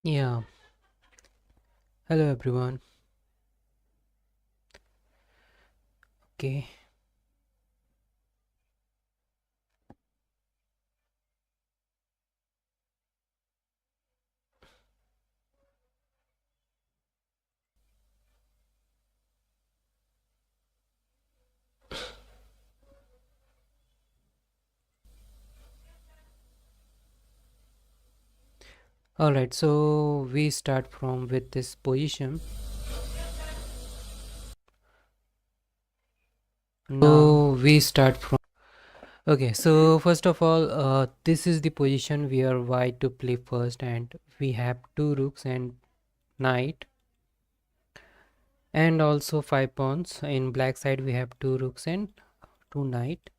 Yeah, hello everyone. Okay, all right. So we start from with this position. Now we start from. Okay, so first of all, this is the position where white to play first, and we have two rooks and knight, and also five pawns. In black side, we have two rooks and two knight,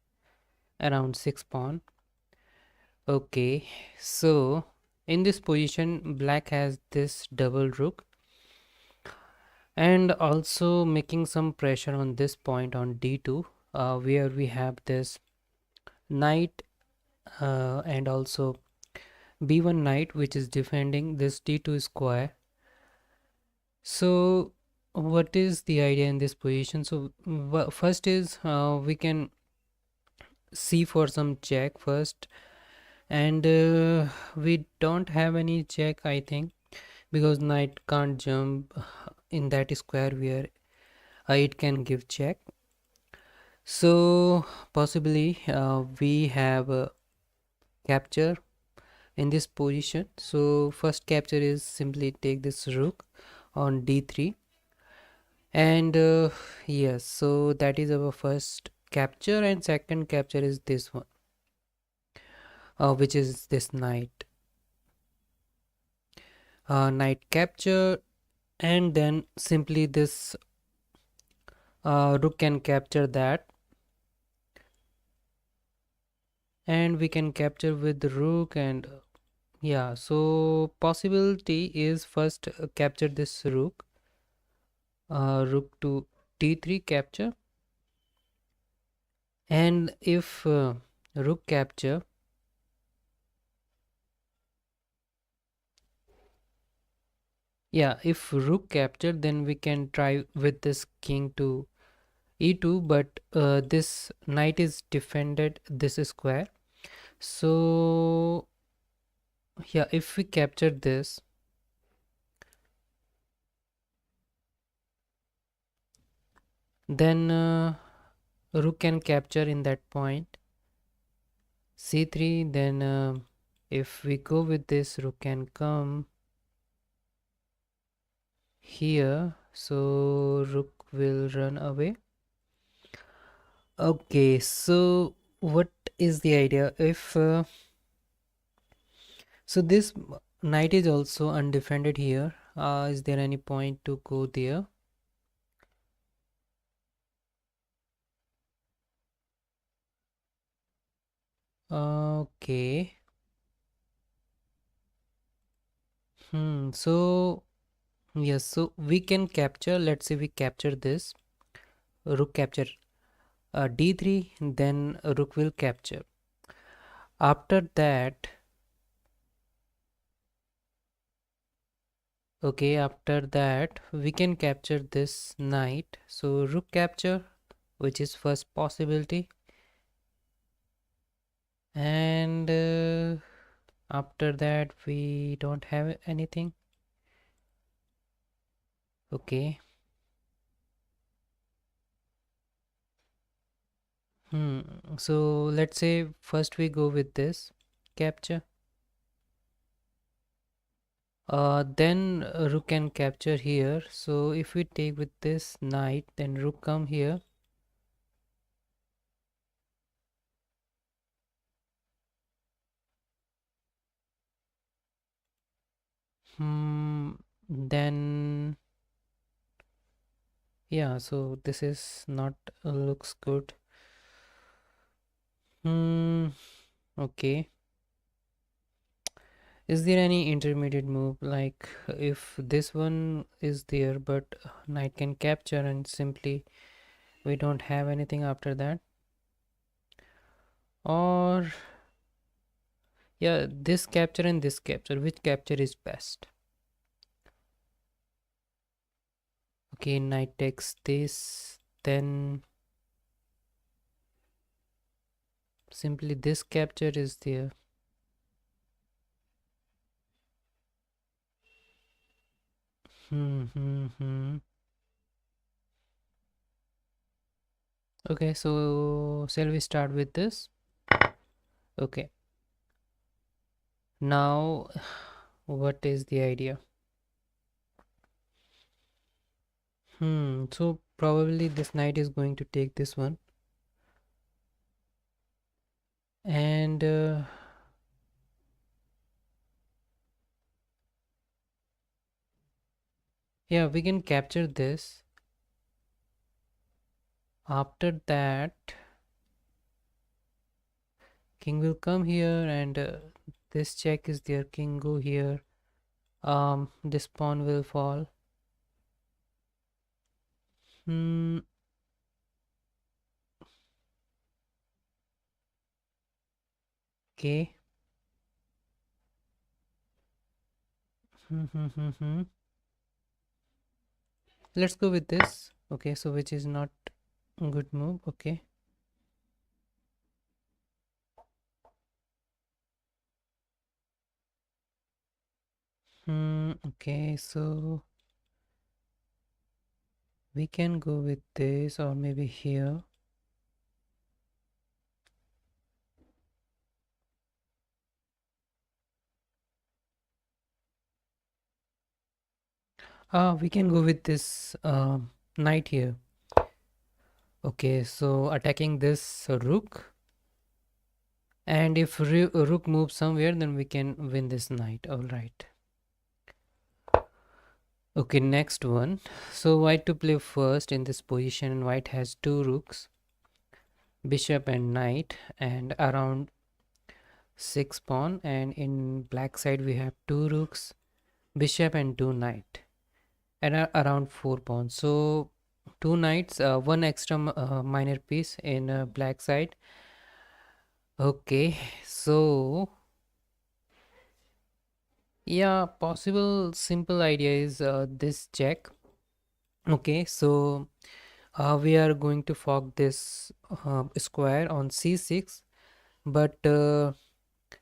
around six pawn. Okay, so in this position, black has this double rook and also making some pressure on this point on d2, where we have this knight and also b1 knight which is defending this d2 square. So what is the idea in this position? So first is we can see for some check first, and we don't have any check, I think, because knight can't jump in that square where it can give check. So possibly we have a capture in this position. So first capture is simply take this rook on d3, and yes, so that is our first capture, and second capture is this one, which is this knight capture, and then simply this rook can capture that, and we can capture with the rook. And yeah, so possibility is first capture this rook to d3 capture, and if rook capture, yeah, if rook capture, then we can try with this king to e2, but this knight is defended this square. So yeah, if we capture this, then rook can capture in that point c3, then if we go with this, rook can come here, so rook will run away. Okay, so what is the idea if so this knight is also undefended here, is there any point to go there? Okay. So yes, so we can capture, let's say we capture this, rook capture d3, then rook will capture. After that, okay, after that we can capture this knight, so rook capture, which is first possibility, and after that we don't have anything. Okay. So let's say first we go with this capture, then rook can capture here. So if we take with this knight, then rook come here. Then yeah, so this is not looks good. Okay. Is there any intermediate move, like if this one is there but knight can capture and simply we don't have anything after that? Or yeah, this capture and this capture, which capture is best? Okay, knight takes this, then simply this capture is there. Hmm. Okay, so shall we start with this? Okay, now what is the idea? So probably this knight is going to take this one, and yeah, we can capture this. After that, king will come here, and this check is there. King go here. This pawn will fall. Hmm. Okay. Hmm. Let's go with this. Okay, so which is not a good move. Okay. Okay, so we can go with this, or maybe here. We can go with this knight here. Okay, so attacking this rook, and if rook moves somewhere, then we can win this knight. All right. Okay, next one. So white to play first in this position, and white has two rooks, bishop and knight, and around six pawn. And in black side we have two rooks, bishop and two knight, and around four pawns. So two knights, one extra minor piece in black side. Okay, so yeah, possible simple idea is this check. Okay, so we are going to fork this square on c6, but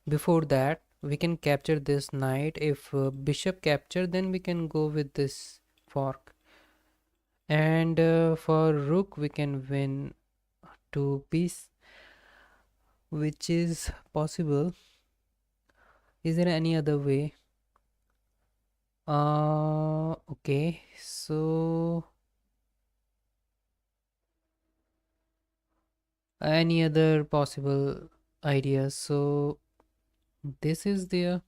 before that we can capture this knight. If bishop capture, then we can go with this fork, and for rook we can win two piece, which is possible. Is there any other way? Okay, so any other possible ideas? So this is the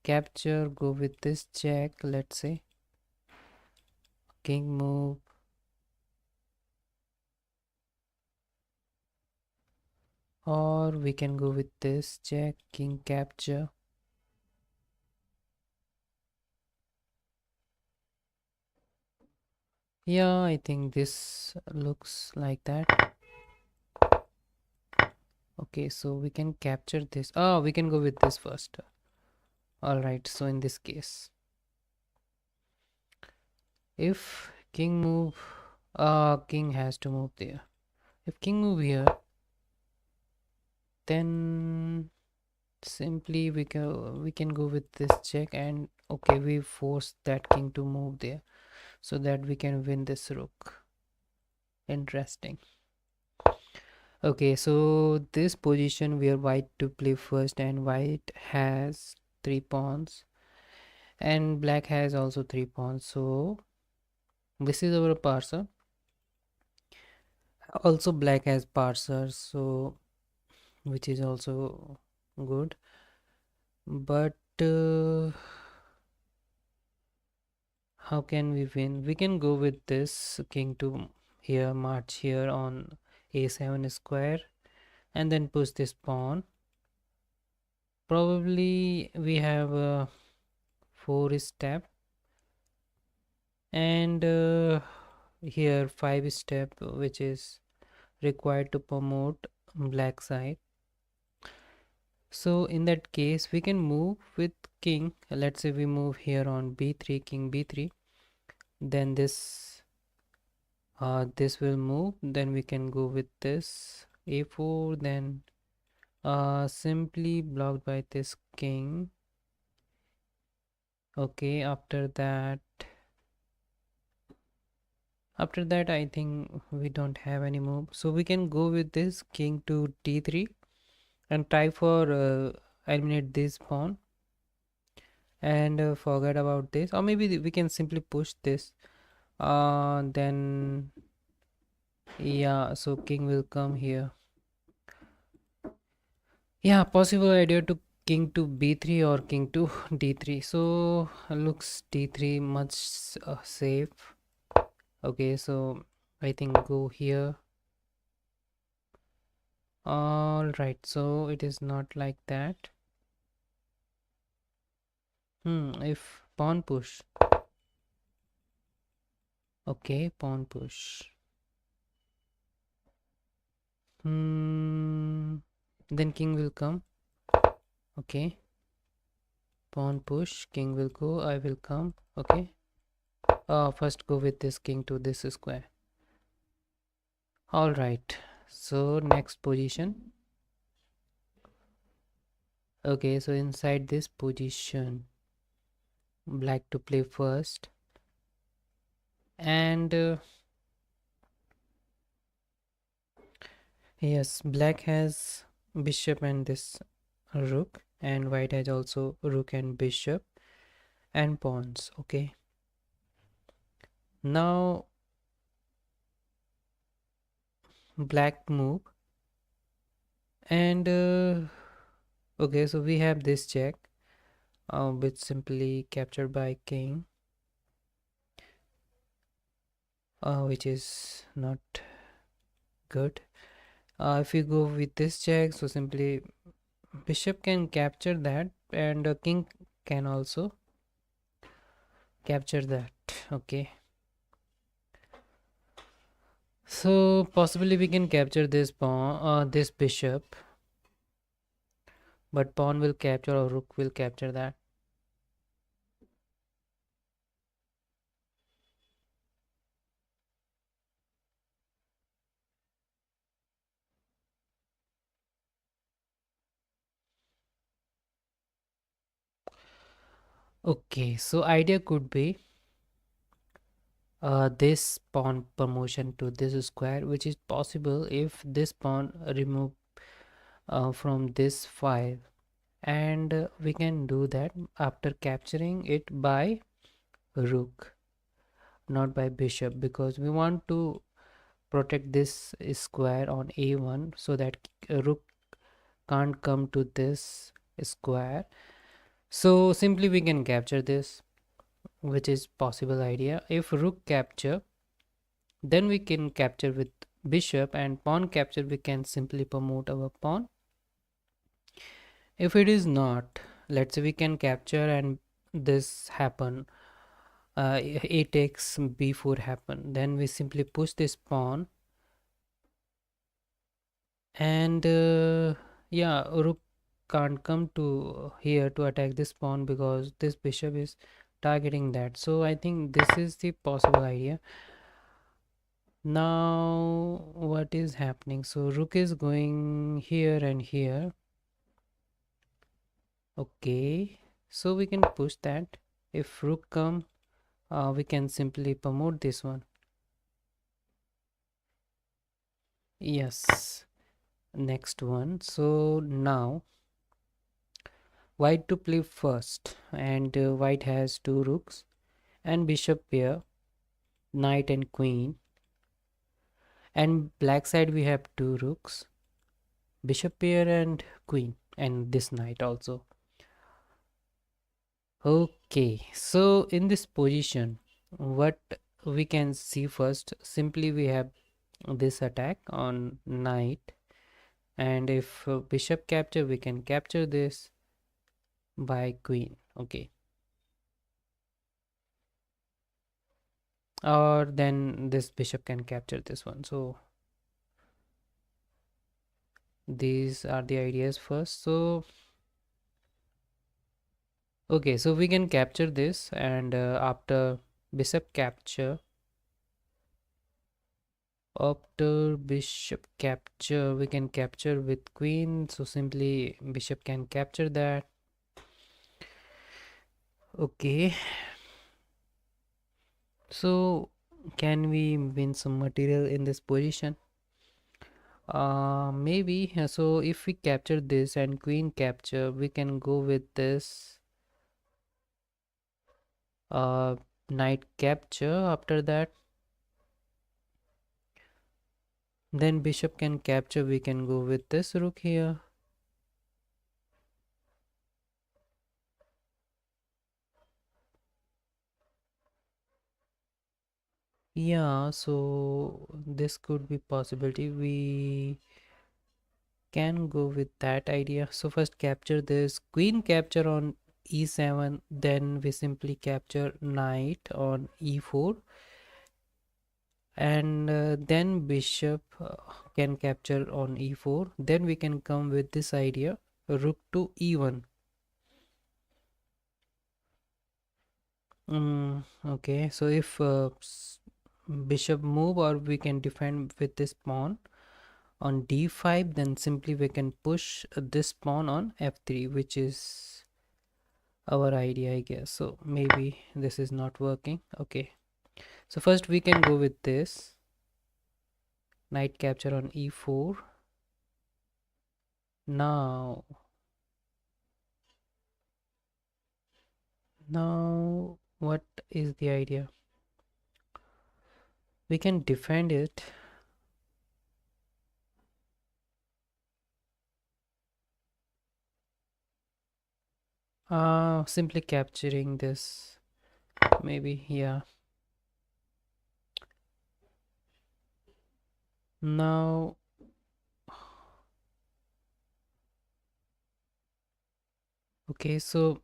capture, go with this check, let's say king move, or we can go with this check, king capture. Yeah, I think this looks like that. Okay, so we can capture this. Oh, we can go with this first. All right, so in this case, if king move, king has to move there. If king move here, then simply we can go with this check, and okay, we force that king to move there so that we can win this rook. Interesting. Okay, so this position where white to play first, and white has three pawns, and black has also three pawns. So this is our parser. Also black has parser, so which is also good, but how can we win? We can go with this king to here, march here on a7 square, and then push this pawn. Probably we have a four step, and here five step, which is required to promote black side. So in that case we can move with king. Let's say we move here on b3, king b3, then this will move, then we can go with this a4, then simply blocked by this king. Okay, after that I think we don't have any move, so we can go with this king to d3 and try for eliminate this pawn, and forget about this, or maybe we can simply push this, then yeah, so king will come here. Yeah, possible idea to king to b3 or king to d3, so looks d3 much safe. Okay, so I think go here. All right, so it is not like that. If pawn push. Okay, pawn push. Then king will come. Okay, pawn push, king will go, I will come. Okay, first go with this king to this square. All right, so next position. Okay, so inside this position, black to play first, and yes, black has bishop and this rook, and white has also rook and bishop and pawns. Okay, now black move, and okay, so we have this check, which simply captured by king, which is not good. If you go with this check, so simply bishop can capture that, and king can also capture that. Okay, so possibly we can capture this pawn, this bishop, but pawn will capture or rook will capture that. Okay, so idea could be this pawn promotion to this square, which is possible if this pawn remove from this file, and we can do that after capturing it by rook, not by bishop, because we want to protect this square on a1 so that rook can't come to this square. So simply we can capture this, which is possible idea. If rook capture, then we can capture with bishop, and pawn capture we can simply promote our pawn. If it is not, let's say we can capture and this happen, a takes b4 happen, then we simply push this pawn, and yeah, rook can't come to here to attack this pawn because this bishop is targeting that. So I think this is the possible idea. Now what is happening, so rook is going here and here. Okay, so we can push that. If rook come, we can simply promote this one. Yes, next one. So now white to play first, and white has two rooks and bishop pair, knight and queen, and black side we have two rooks, bishop pair and queen, and this knight also. Okay, so in this position, what we can see first, simply we have this attack on knight, and if bishop capture, we can capture this by queen. Okay, or then this bishop can capture this one. So these are the ideas first. So okay, so we can capture this, and after bishop capture. After bishop capture, we can capture with queen, so simply bishop can capture that. Okay, so can we win some material in this position? Maybe. So if we capture this and queen capture, we can go with this uh knight capture. After that, then bishop can capture, we can go with this rook here. Yeah, so this could be possibility. We can go with that idea. So first capture this queen capture on e7, then we simply capture knight on e4, and then bishop can capture on e4. Then we can come with this idea, rook to e1. Okay, so if bishop move, or we can defend with this pawn on d5, then simply we can push this pawn on f3, which is our idea, I guess. So maybe this is not working. Okay, so first we can go with this knight capture on e4. Now what is the idea? We can defend it. Simply capturing this, maybe. Yeah, now okay, so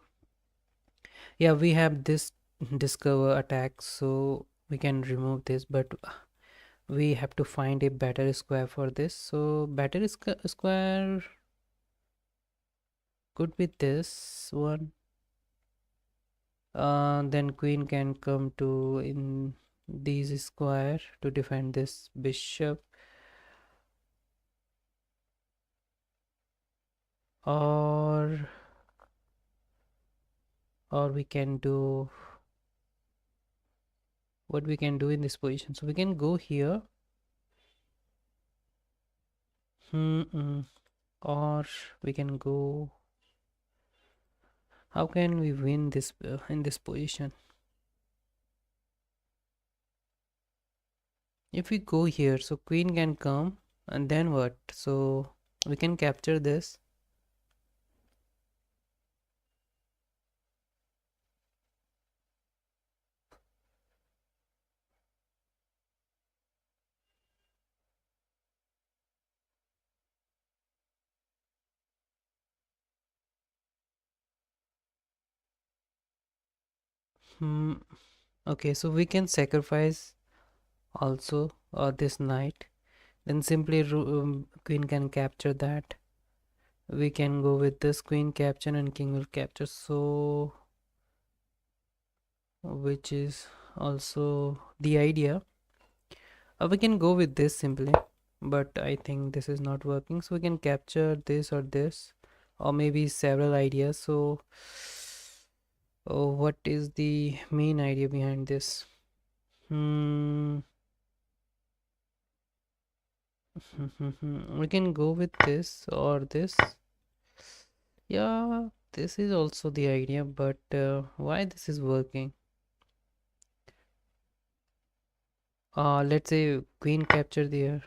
yeah, we have this discover attack, so we can remove this, but we have to find a better square for this. So better square could be this one. Then queen can come to in these square to defend this bishop, or we can do what we can do in this position. So we can go here, or we can go. How can we win this in this position? If we go here, so queen can come, and then what? So we can capture this. Hmm. Okay, so we can sacrifice also this knight. Then simply queen can capture that. We can go with this queen capture and king will capture. So which is also the idea. We can go with this simply, but I think this is not working. So we can capture this or this, or maybe several ideas. So what is the main idea behind this? Hmm. We can go with this or this. Yeah, this is also the idea, but why this is working? Let's say queen capture there.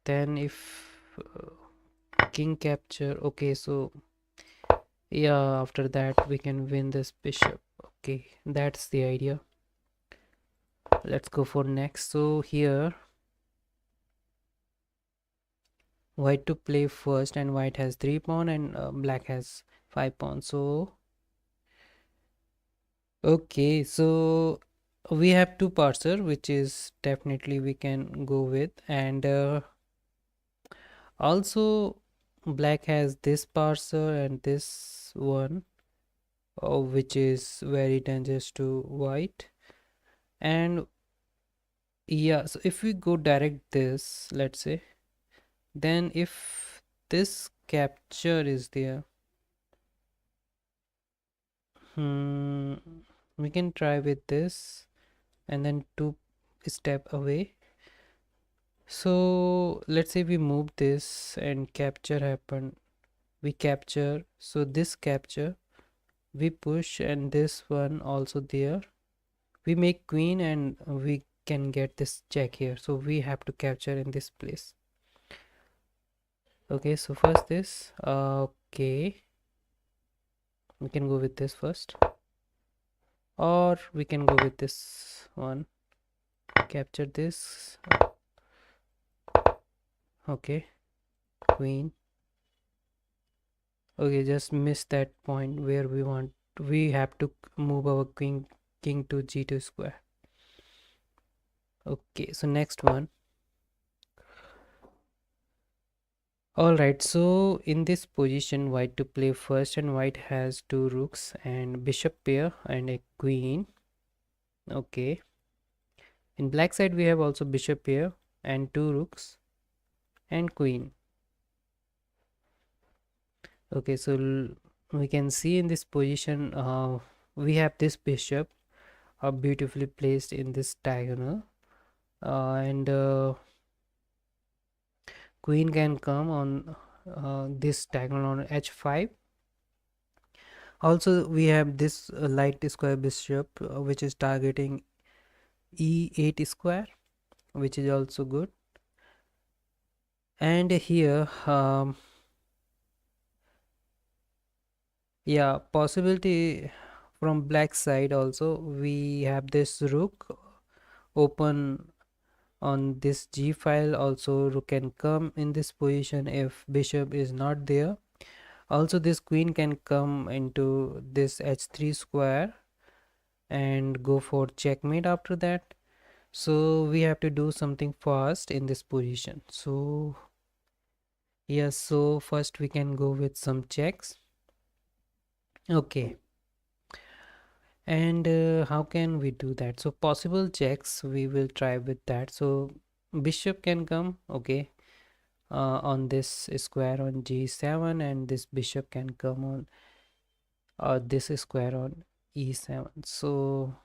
Then if king capture, okay, so yeah, after that we can win this bishop. Okay, that's the idea. Let's go for next. So here white to play first, and white has 3 pawn, and black has 5 pawns. So okay, so we have two parser, which is definitely we can go with, and also black has this parser and this one. which is very dangerous to white. And yeah, so if we go direct this, let's say, then if this capture is there, hmm, we can try with this and then two step away. So let's say we move this and capture happen, we capture, so this capture we push and this one also there, we make queen and we can get this check here, so we have to capture in this place. Okay, so first this, okay, we can go with this first, or we can go with this one, capture this. Okay, queen. Okay, just miss that point where we have to move our king to g2 square. Okay, so next one. All right, so in this position white to play first, and white has two rooks and bishop pair and a queen. Okay, in black side we have also bishop pair and two rooks and queen. Okay, so we can see in this position we have this bishop beautifully placed in this diagonal, and queen can come on this diagonal on h5. Also we have this light square bishop which is targeting e8 square, which is also good. And here yeah, possibility from black side also we have this rook open on this g file, also rook can come in this position if bishop is not there. Also this queen can come into this h3 square and go for checkmate after that. So we have to do something fast in this position. So yes, so first we can go with some checks. Okay, and how can we do that? So possible checks we will try with that. So bishop can come, okay, on this square on g7, and this bishop can come on this square on e7. So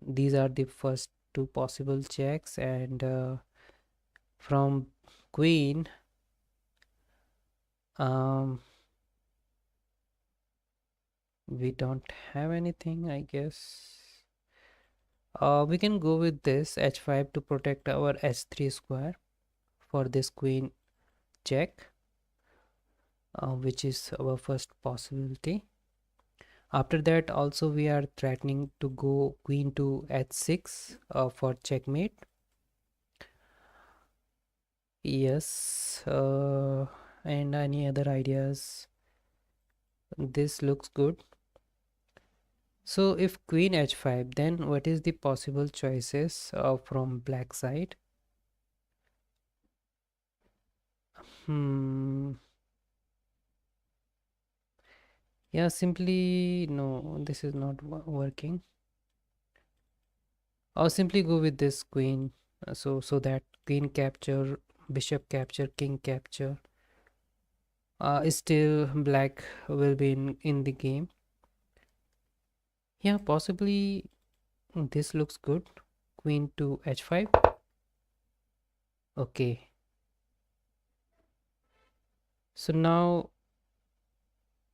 these are the first two possible checks, and from queen, um we don't have anything, I guess. We can go with this h5 to protect our h3 square for this queen check, which is our first possibility. After that also we are threatening to go queen to h6 for checkmate. Yes, and any other ideas? This looks good. So if queen h5, then what is the possible choices from black side? Hmm. Yeah, simply no, this is not working. Or simply go with this queen, so that queen capture, bishop capture, king capture. Still black will be in the game. Yeah, possibly this looks good. Queen to h5. Okay. So now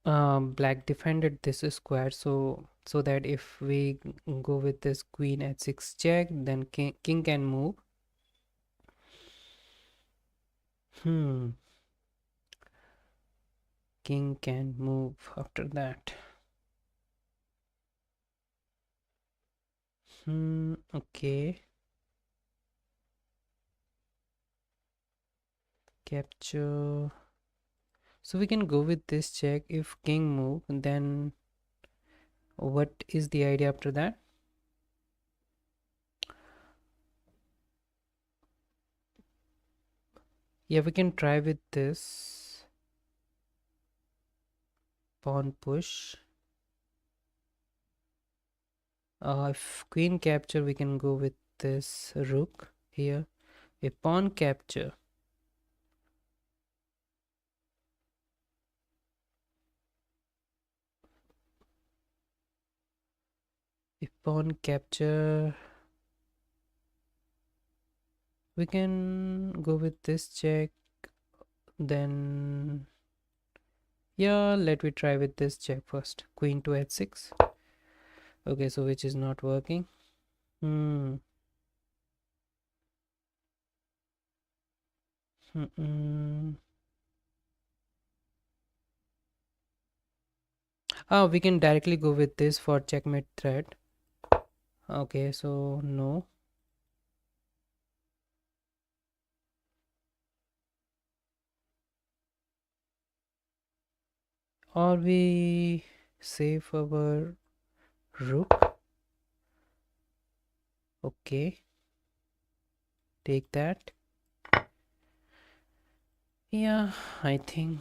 black defended this square, so that if we go with this queen h6 check, then king can move. Hmm. King can move after that. Okay. Capture. So we can go with this check. If king move, then what is the idea after that? Yeah, we can try with this pawn push. If queen capture, we can go with this rook here. A pawn capture. If pawn capture, we can go with this check. Then yeah, let me try with this check first. Queen to h6. Okay, so which is not working. Hmm. Mm-mm. We can directly go with this for checkmate threat. Okay, so no. Or we save our rook. Okay, take that. Yeah, I think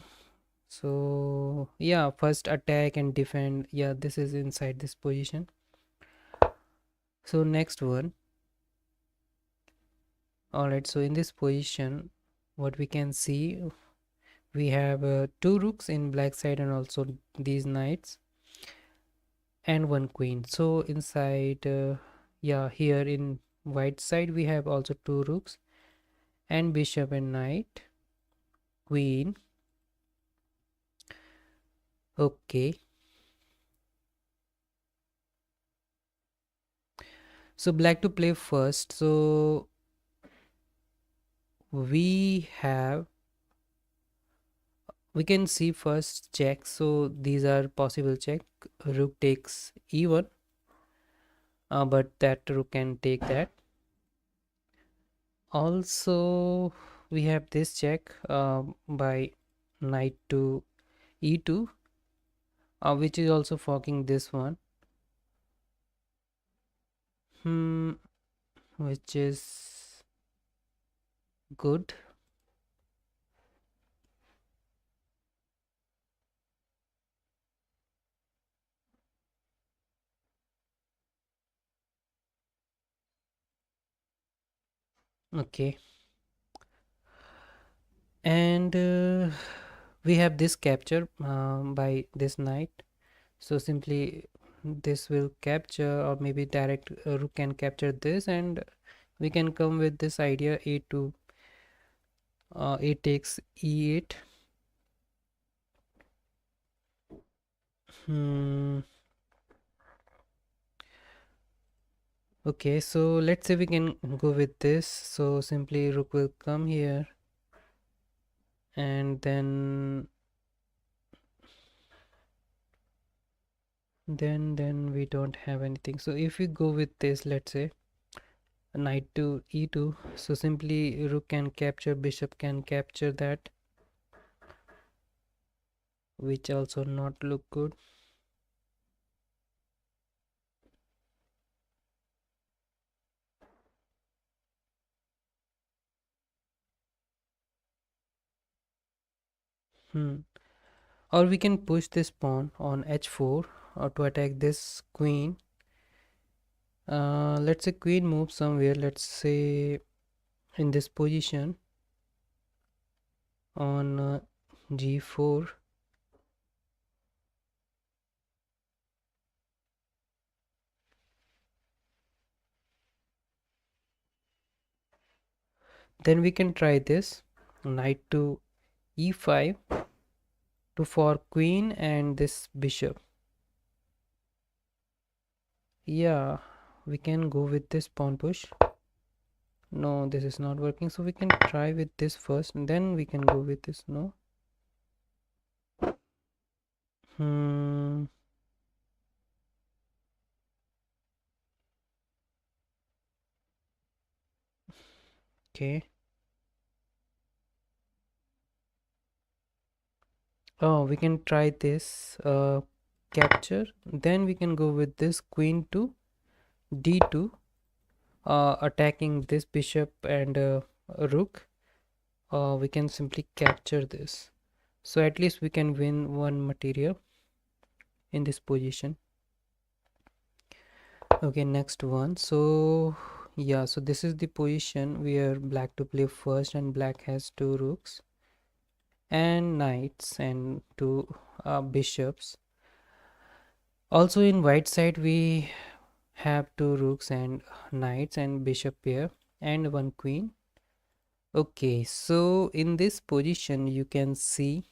so. Yeah, first attack and defend. Yeah, this is inside this position. So next one. All right, so in this position, what we can see, we have two rooks in black side and also these knights and one queen. So inside, yeah, here in white side we have also two rooks and bishop and knight, queen. Okay, so black to play first. So we can see first check. So these are possible check. Rook takes e1, but that rook can take that. Also we have this check by knight to e2, which is also forking this one, which is good. Okay, and we have this capture by this knight. So simply this will capture, or maybe direct rook can capture this, and we can come with this idea a2, a takes e8. hmm. Okay, so let's say we can go with this. So simply rook will come here, and then we don't have anything. So if we go with this, let's say knight to e2, so simply rook can capture, bishop can capture that, which also not look good. hmm. Or we can push this pawn on h4 or to attack this queen. Let's say queen moves somewhere, let's say in this position on g4. Then we can try this knight to e5 to for queen and this bishop. Yeah, we can go with this pawn push. No, this is not working, so we can try with this first and then we can go with this. No. hmm okay. Oh, we can try this capture, then we can go with this queen to d2, attacking this bishop and rook. We can simply capture this, so at least we can win one material in this position. Okay, next one. So yeah, so this is the position where black to play first, and black has two rooks and knights and two bishops. Also in white side we have two rooks and knights and bishop pair and one queen. Okay, so in this position you can see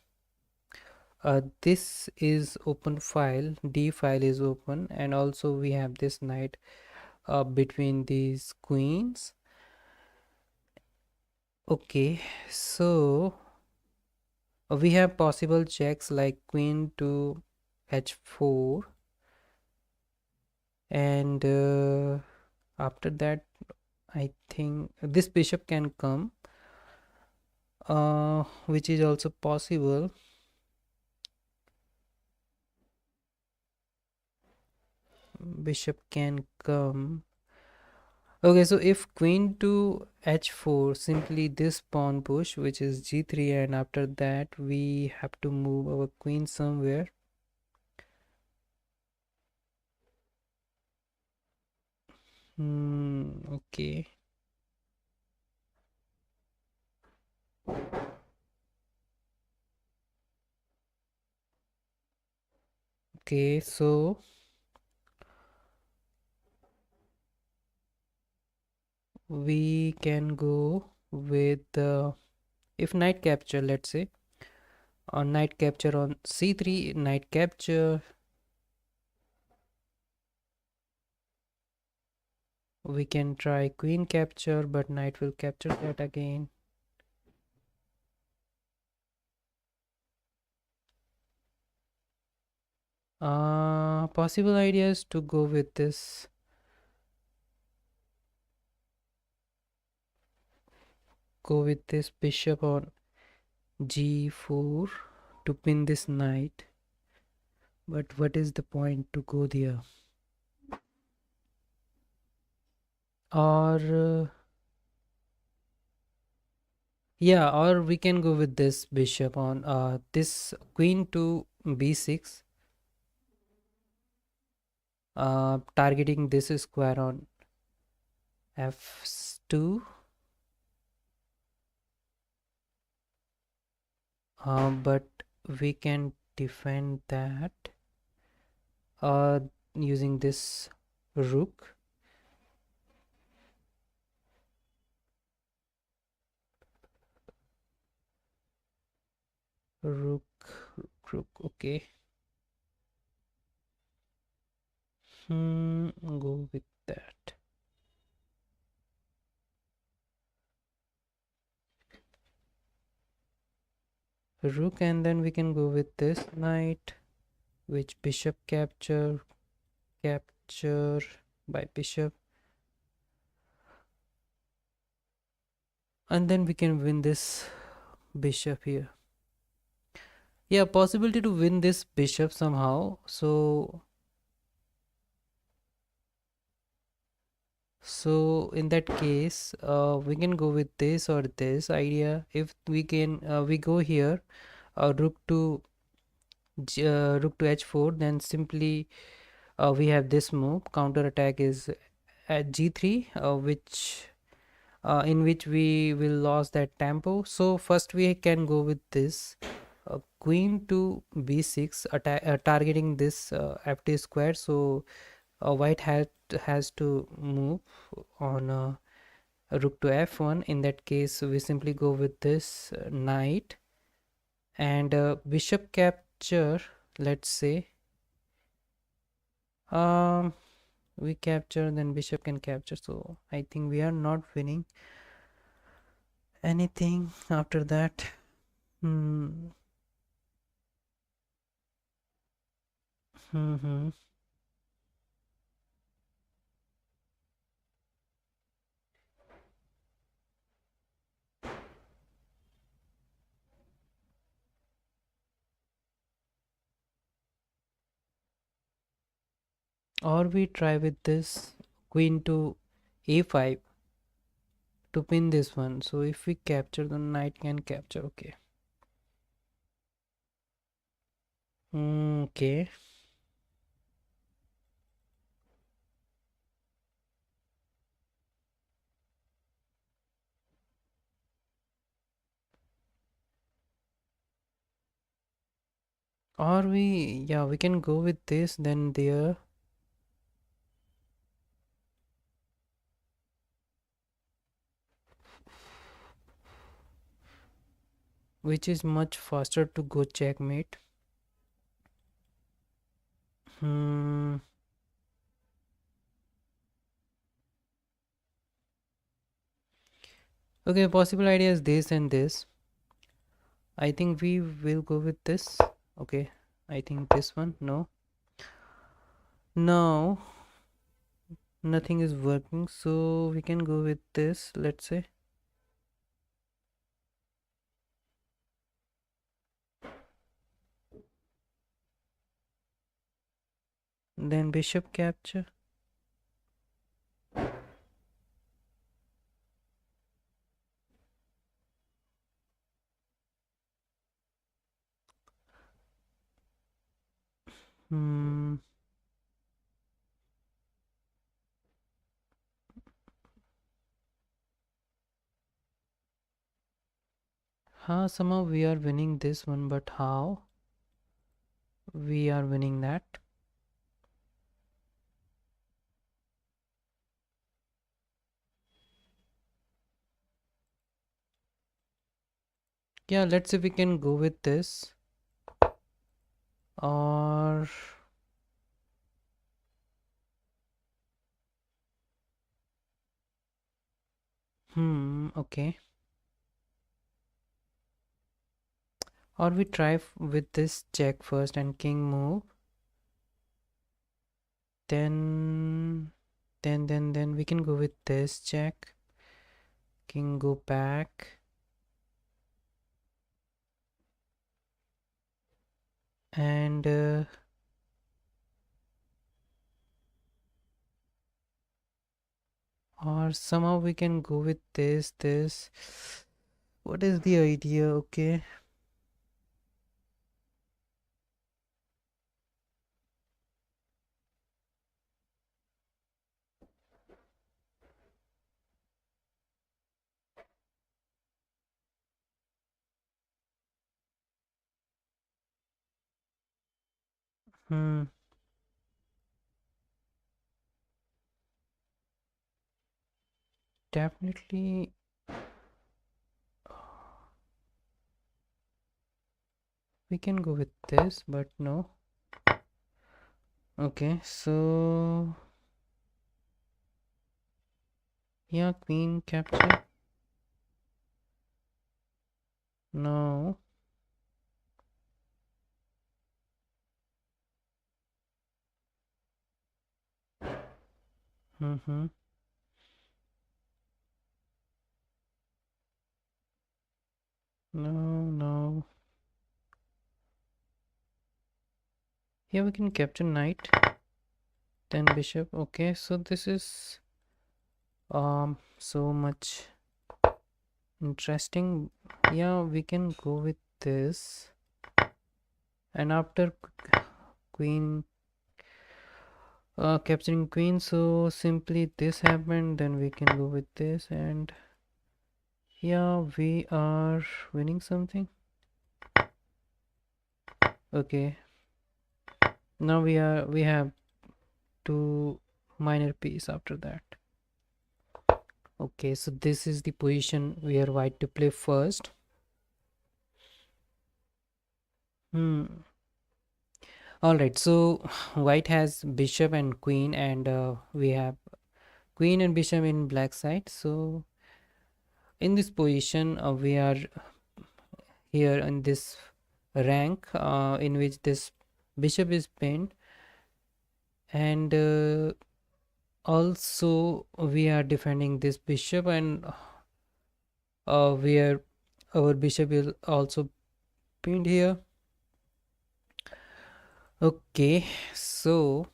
this is open file, d file is open, and also we have this knight between these queens. Okay, so we have possible checks like queen to h4, and after that I think this bishop can come, which is also possible. Bishop can come. Okay, so if queen to h4, simply this pawn push, which is g3, and after that we have to move our queen somewhere. Okay. Okay, so we can go with if knight capture, let's say, on knight capture on c3, knight capture, we can try queen capture, but knight will capture that again. Possible ideas to go with this, bishop on g4 to pin this knight, but what is the point to go there? Or yeah, or we can go with this bishop on this queen to b6, targeting this square on f2, but we can defend that uh, using this rook. Rook, okay. Go with that. Rook, and then we can go with this knight, which bishop capture by bishop, and then we can win this bishop here. Yeah, possibility to win this bishop somehow. So in that case, we can go with this or this idea. If we can, we go here, rook to h4, then simply we have this move. Counter attack is at g3, which in which we will lose that tempo. So first we can go with this queen to b6, targeting this ft square. So white has to move on rook to f1. In that case we simply go with this knight, and bishop capture, let's say, um we capture, then bishop can capture, so I think we are not winning anything after that. Hmm. Hmm. Or we try with this queen to a5 to pin this one. So if we capture, the knight can capture. Okay. Okay. Or yeah, we can go with this, then there, which is much faster to go checkmate. Hmm. Okay, possible idea is this and this. I think we will go with this. Okay, I think this one. No, now nothing is working, so we can go with this. Let's say then bishop capture. Hmm. Somehow we are winning this one, but how we are winning that? Yeah, let's see if we can go with this. Or okay. Or we try with this check first and king move. Then we can go with this check. King go back. And or somehow we can go with this. What is the idea? Okay. Hmm. Definitely. We can go with this, but no. Okay, so yeah, queen capture. No. Mm-hmm. No, no. Yeah, we can capture knight, then bishop. Okay, so this is so much interesting. Yeah, we can go with this. And after queen capturing queen, so simply this happened, then we can go with this, and yeah, we are winning something. Okay, now we have two minor piece after that. Okay, so this is the position where white to play first. Hmm. All right, so white has bishop and queen, and we have queen and bishop in black side. So in this position, we are here in this rank in which this bishop is pinned, and also we are defending this bishop, and where our bishop is also pinned here. Okay, so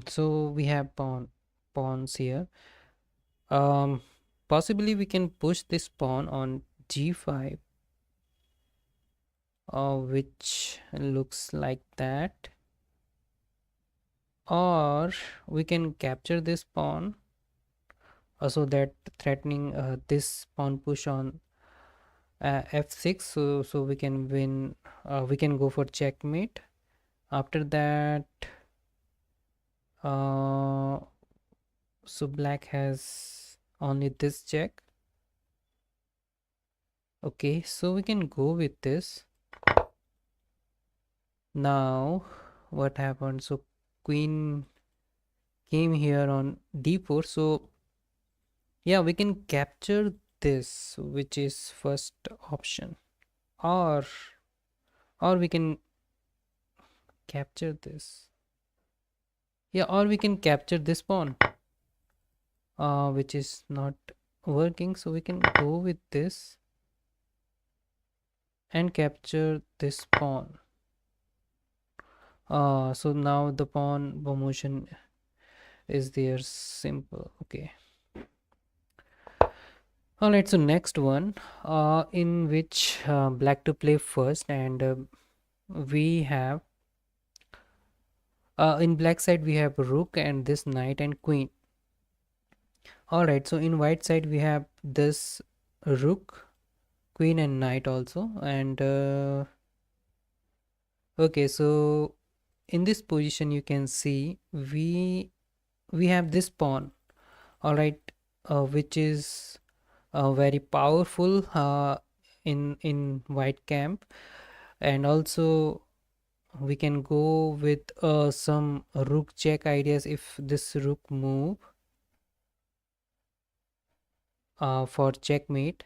so we have pawns here. Um, Possibly we can push this pawn on g5, which looks like that, or we can capture this pawn also that threatening this pawn push on f6, so we can win, we can go for checkmate. After that, uh, so black has only this check. Okay, so we can go with this. Now what happened? So queen came here on d4, so yeah, we can capture this, which is first option, or we can capture this. Yeah, or we can capture this pawn, which is not working, so we can go with this and capture this pawn. So now the pawn motion is there, simple. Okay, all right, so next one, in which black to play first, and we have in black side we have rook and this knight and queen. All right, so in white side we have this rook, queen and knight also, and okay, so in this position you can see we have this pawn. All right, which is very powerful in white camp, and also we can go with some rook check ideas if this rook move for checkmate.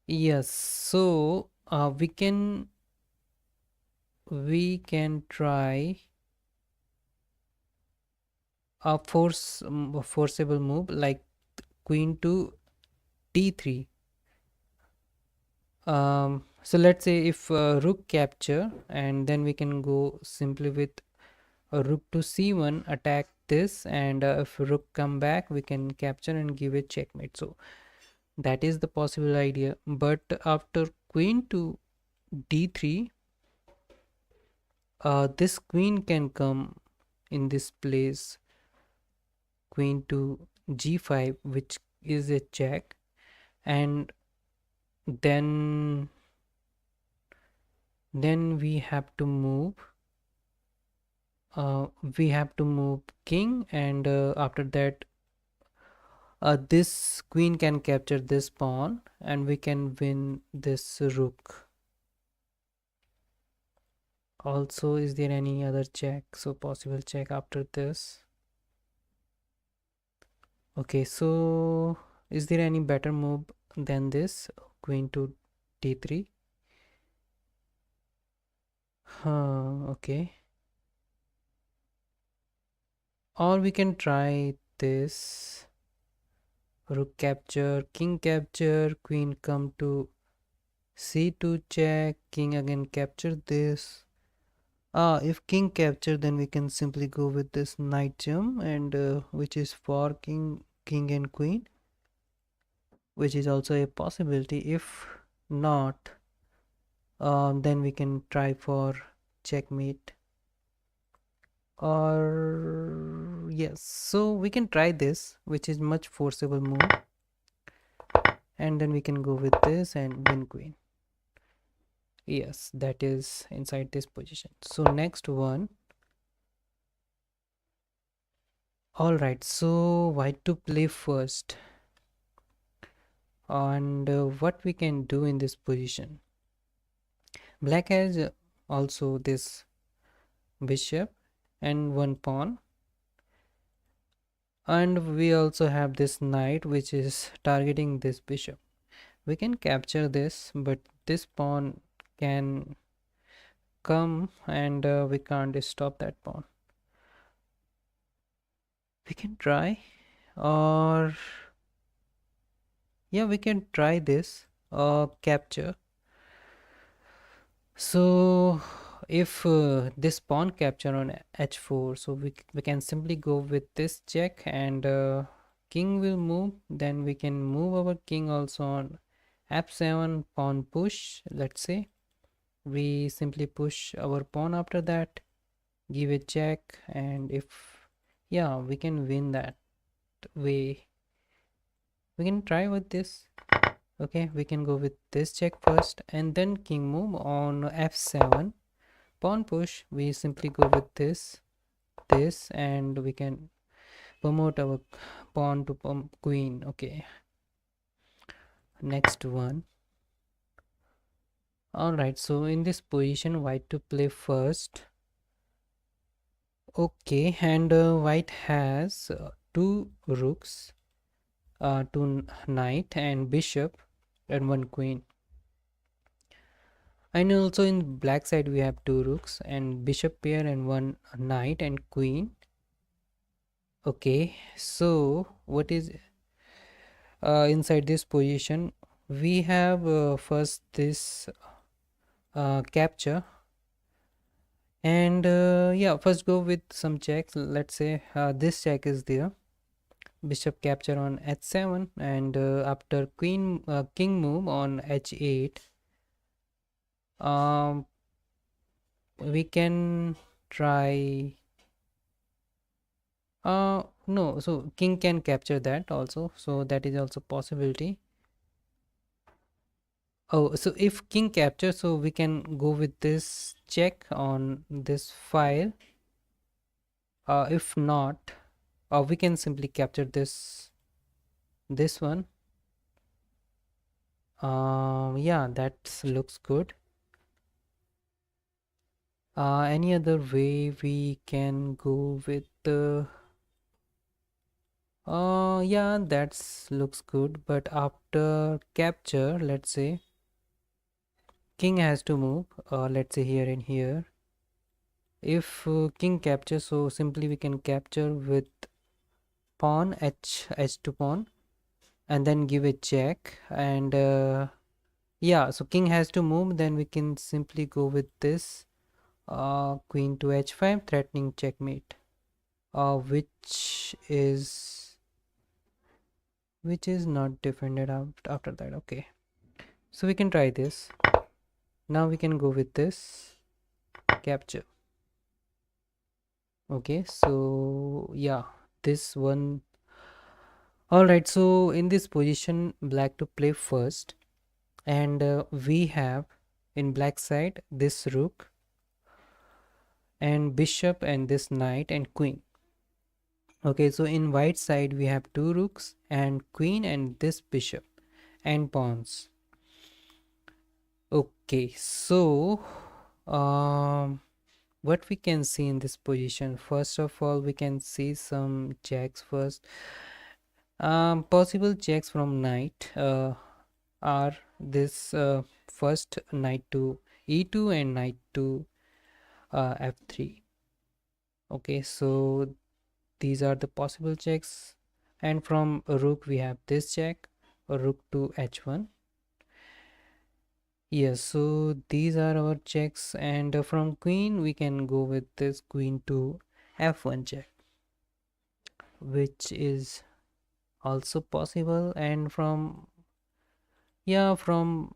Yes, so we can try a forcible move like queen to d3. So let's say if rook capture, and then we can go simply with a rook to c1, attack this, and if rook come back we can capture and give it checkmate. So that is the possible idea, but after queen to d3, this queen can come in this place, queen to g5, which is a check, and then we have to move, we have to move king, and after that this queen can capture this pawn and we can win this rook. Also, is there any other check? So possible check after this. Okay, so is there any better move than this queen to d3? Okay, or we can try this rook capture, king capture, queen come to c2 check, king again capture this. If king capture, then we can simply go with this knight jump, and which is for king and queen, which is also a possibility. If not, then we can try for checkmate, or yes, so we can try this, which is much forcible move, and then we can go with this and win queen. Yes, that is inside this position. So next one. All right, so white to play first, and what we can do in this position. Black has also this bishop and one pawn, and we also have this knight which is targeting this bishop. We can capture this, but this pawn can come, and we can't stop that pawn. We can try, or yeah, we can try this capture. So if this pawn capture on h4, so we can simply go with this check, and king will move, then we can move our king also on f7, pawn push. Let's say we simply push our pawn, after that give a check, and if Yeah, we can win that way. We can try with this. Okay, we can go with this check first and then king move on f7. Pawn push, we simply go with this, and we can promote our pawn to queen. Okay, next one. All right, so in this position, white to play first. Okay, and white has two rooks, two knight and bishop, and one queen. And also in black side we have two rooks and bishop pair and one knight and queen. Okay, so what is inside this position? We have first this capture, and yeah, first go with some checks. Let's say this check is there, bishop capture on h7, and after queen king move on h8, um we can try. No, so king can capture that also, so that is also possibility. Oh, so if king capture, so we can go with this check on this file. If not, we can simply capture this one. Yeah, that looks good. Any other way we can go with the yeah, that's looks good, but after capture, let's say king has to move, let's say here and here. If king capture, so simply we can capture with pawn h2 pawn and then give a check, and yeah, so king has to move, then we can simply go with this queen to h5 threatening checkmate, which is not defended out after that. Okay, so we can try this. Now we can go with this capture. Okay, so yeah, this one. All right, so in this position black to play first, and we have in black side this rook and bishop and this knight and queen. Okay, so in white side we have two rooks and queen and this bishop and pawns. Okay, so what we can see in this position, first of all we can see some checks first. Possible checks from knight are this first knight to e2 and knight to f3. Okay, so these are the possible checks, and from a rook we have this check, a rook to h1. Yes, so these are our checks, and from queen we can go with this queen to f1 check, which is also possible. And from, yeah, from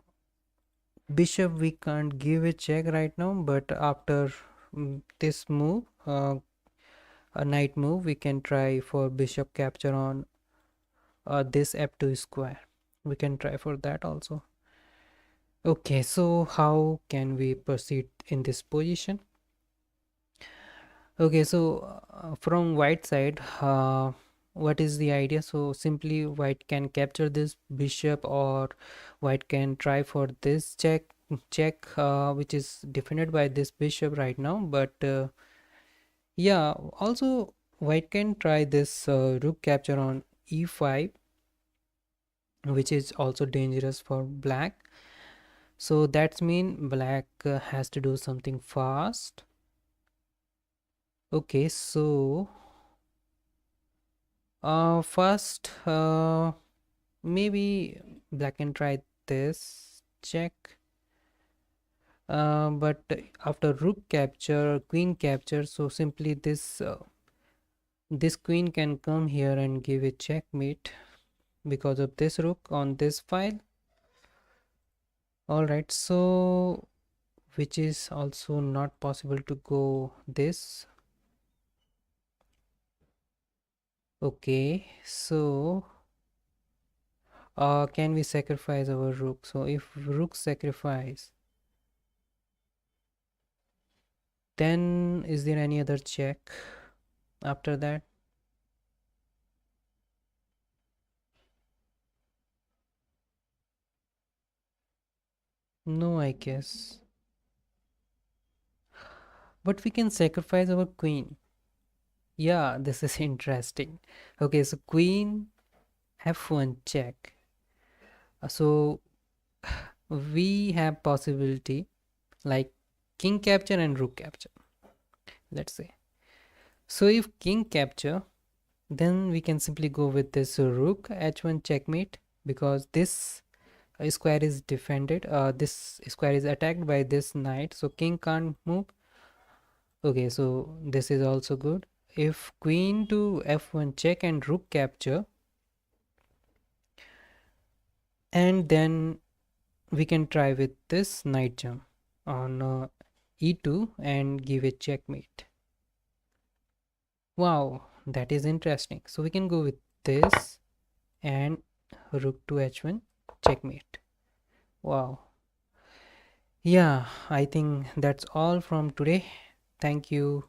bishop we can't give a check right now, but after this move, a knight move, we can try for bishop capture on this f2 square. We can try for that also. Okay, so how can we proceed in this position? Okay, so from white side, what is the idea? So simply white can capture this bishop, or white can try for this check, which is defended by this bishop right now. But yeah, also white can try this rook capture on e5, which is also dangerous for black. So that's mean black has to do something fast. Okay, so first maybe black can try this check, but after rook capture, queen capture, so simply this queen can come here and give a checkmate because of this rook on this file. All right, so which is also not possible to go this. Okay, so can we sacrifice our rook? So if rook sacrifice, then is there any other check after that? No, I guess. But we can sacrifice our queen. Yeah, this is interesting. Okay, so queen f1 check. So we have possibility like king capture and rook capture. Let's say. So if king capture, then we can simply go with this rook h1 checkmate, because this square is defended. This square is attacked by this knight, so king can't move. Okay, so this is also good. If queen to f1 check and rook capture, and then we can try with this knight jump on e2 and give a checkmate. Wow, that is interesting. So we can go with this and rook to h1 checkmate. Wow. Yeah, I think that's all from today. Thank you.